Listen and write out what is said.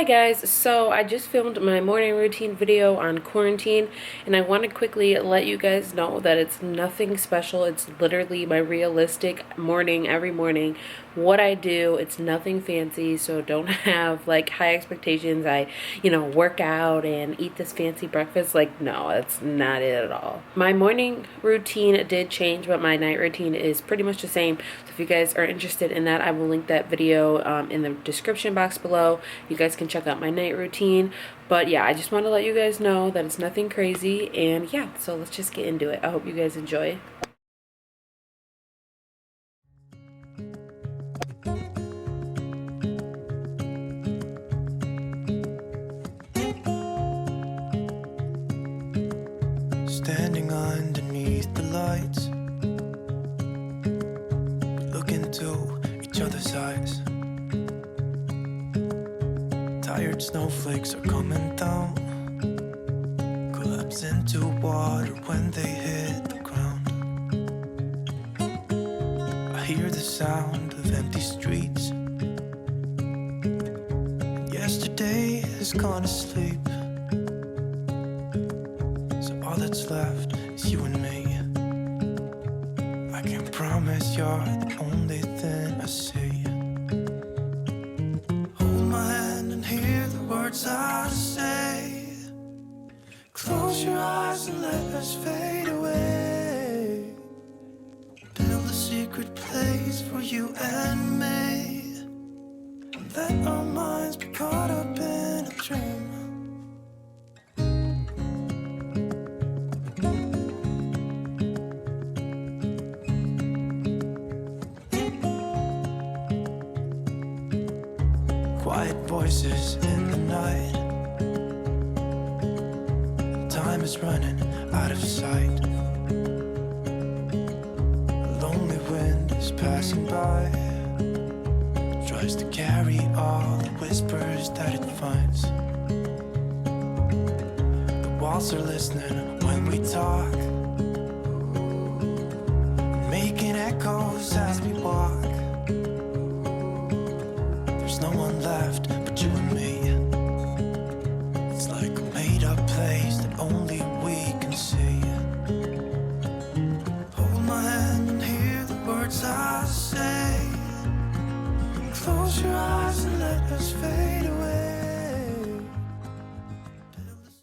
Hi guys, so I just filmed my morning routine video on quarantine and I want to quickly let you guys know that it's nothing special. It's literally my realistic morning every morning. What I do, it's nothing fancy, so don't have like high expectations. I, work out and eat this fancy breakfast. Like, no, that's not it at all. My morning routine did change, but my night routine is pretty much the same. So if you guys are interested in that, I will link that video in the description box below. You guys can check out my night routine. But yeah, I just want to let you guys know that it's nothing crazy. And yeah, so let's just get into it. I hope you guys enjoy. Standing underneath the lights, look into each other's eyes. Tired snowflakes are coming down, collapse into water when they hit the ground. I hear the sound of empty streets, and yesterday has gone to sleep. All that's left is you and me. I can't promise you're the only thing I see. Hold my hand and hear the words I say. Close your eyes and let us fade away. Build a secret place for you and me. And let our minds be caught up in a dream. Quiet voices in the night, and time is running out of sight. A lonely wind is passing by, tries to carry all the whispers that it finds. The walls are listening when we talk, making echoes as we walk. There's no one left but you and me. It's like a made-up place that only we can see. Hold my hand and hear the words I say. Close your eyes and let us fade